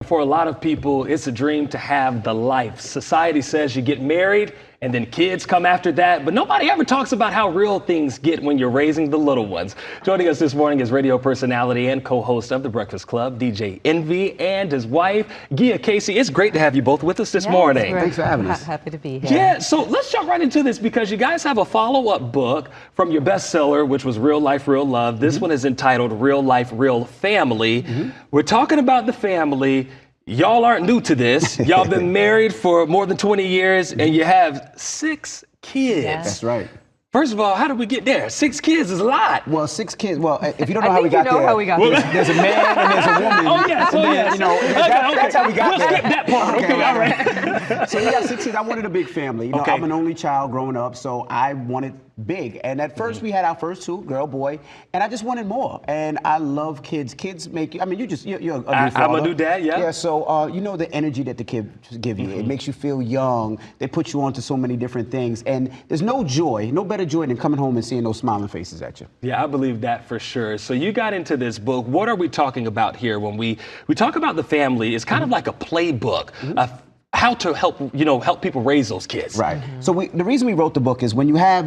for a lot of people, it's a dream to have the life. Society says you get married and then kids come after that, but nobody ever talks about how real things get when you're raising the little ones. Joining us this morning is radio personality and co-host of The Breakfast Club, DJ Envy, and his wife, Gia Casey. It's great to have you both with us this morning. Thanks for having us. Happy to be here. Yeah, so let's jump right into this because you guys have a follow-up book from your bestseller, which was Real Life, Real Love. This one is entitled Real Life, Real Family. We're talking about the family. Y'all aren't new to this. Y'all been married for more than 20 years and you have 6 kids. Yes. That's right. First of all, how did we get there? 6 kids is a lot. Well, 6 kids. Well, if you don't know how we got there, how we got there. there's a man and there's a woman. Oh, yes. And then, you know, that's how we got there. We'll skip that part. Okay, all right. So we got 6 kids. I wanted a big family. You know, Okay. I'm an only child growing up, so I wanted big. And at first we had our first 2, girl, boy, and I just wanted more. And I love kids. Kids make you, I mean, you're a new father. I'm a new dad, yeah. Yeah, so you know the energy that the kids give you. It makes you feel young. They put you on to so many different things. And there's no joy, no better joy than coming home and seeing those smiling faces at you. Yeah, I believe that for sure. So you got into this book. What are we talking about here when we talk about the family? It's kind of like a playbook of how to help people raise those kids. Right. So the reason we wrote the book is when you have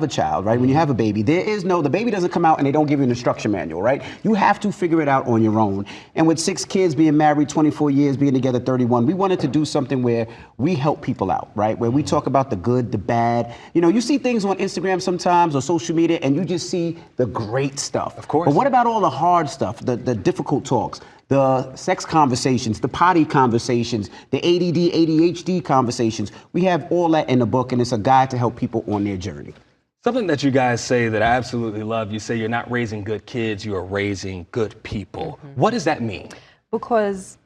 a child, right? When you have a baby, the baby doesn't come out and they don't give you an instruction manual, right? You have to figure it out on your own. And with 6 kids, being married 24 years, being together 31, we wanted to do something where we help people out, right? Where we talk about the good, the bad. You know, you see things on Instagram sometimes or social media and you just see the great stuff. Of course. But what about all the hard stuff, the difficult talks? The sex conversations, the potty conversations, the ADD, ADHD conversations. We have all that in the book, and it's a guide to help people on their journey. Something that you guys say that I absolutely love, you say you're not raising good kids, you are raising good people. What does that mean? Because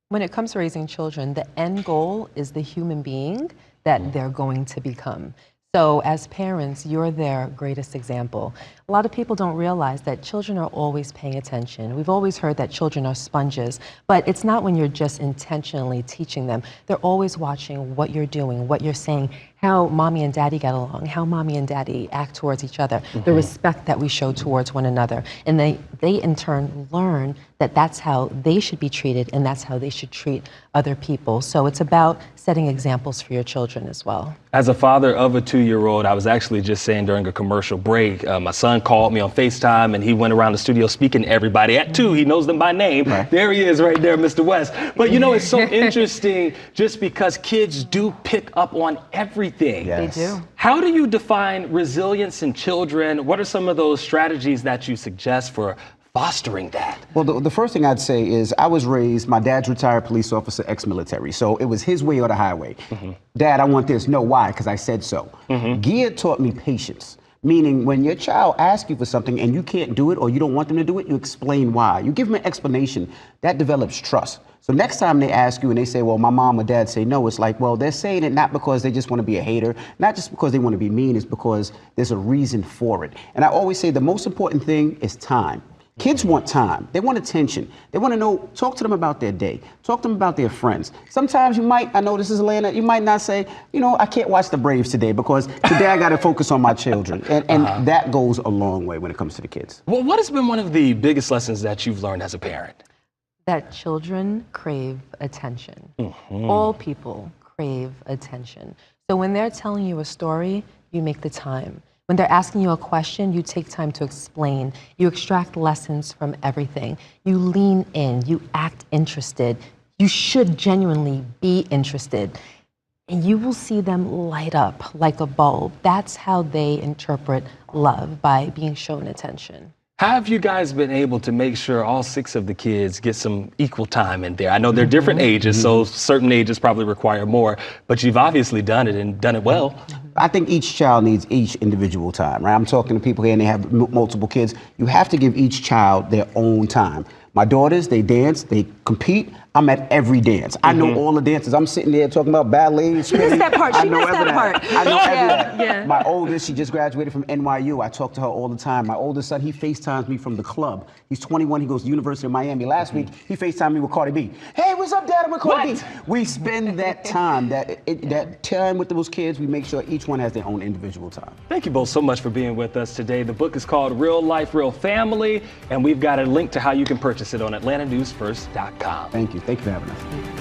when it comes to raising children, the end goal is the human being that they're going to become. So as parents, you're their greatest example. A lot of people don't realize that children are always paying attention. We've always heard that children are sponges, but it's not when you're just intentionally teaching them. They're always watching what you're doing, what you're saying, how mommy and daddy get along, how mommy and daddy act towards each other, the respect that we show towards one another. And they in turn learn that that's how they should be treated and that's how they should treat other people. So it's about setting examples for your children as well. As a father of a 2-year-old, I was actually just saying during a commercial break, my son called me on FaceTime and he went around the studio speaking to everybody. At 2, he knows them by name. Right. There he is right there, Mr. West. But you know, it's so interesting just because kids do pick up on everything. Yes. They do. How do you define resilience in children? What are some of those strategies that you suggest for fostering that? Well, the first thing I'd say is I was raised, my dad's retired police officer, ex-military. So it was his way or the highway. Dad, I want this. No, why? Because I said so. Gia taught me patience. Meaning when your child asks you for something and you can't do it or you don't want them to do it, you explain why. You give them an explanation. That develops trust. So next time they ask you and they say, well, my mom or dad say no, it's like, well, they're saying it not because they just want to be a hater, not just because they want to be mean, it's because there's a reason for it. And I always say the most important thing is time. Kids want time. They want attention. They want to know, talk to them about their day. Talk to them about their friends. Sometimes you might, I know this is Atlanta, you might not say, you know, I can't watch the Braves today because today I got to focus on my children. And that goes a long way when it comes to the kids. Well, what has been one of the biggest lessons that you've learned as a parent? That children crave attention. All people crave attention. So when they're telling you a story, you make the time. When they're asking you a question, you take time to explain. You extract lessons from everything. You lean in, you act interested. You should genuinely be interested. And you will see them light up like a bulb. That's how they interpret love, by being shown attention. How have you guys been able to make sure all 6 of the kids get some equal time in there? I know they're different ages, so certain ages probably require more, but you've obviously done it and done it well. I think each child needs each individual time, right? I'm talking to people here and they have multiple kids. You have to give each child their own time. My daughters, they dance, they compete. I'm at every dance. I know all the dances. I'm sitting there talking about ballet, spinning. She missed that part. She missed that part. I know every Yeah. My oldest, she just graduated from NYU. I talk to her all the time. My oldest son, he FaceTimes me from the club. He's 21. He goes to the University of Miami. Last week, he FaceTimed me with Cardi B. Hey, what's up, Dad? I'm with Cardi B. We spend that time, that time with those kids. We make sure each one has their own individual time. Thank you both so much for being with us today. The book is called Real Life, Real Family, and we've got a link to how you can purchase it on AtlantaNewsFirst.com. Thank you. Thank you for having us.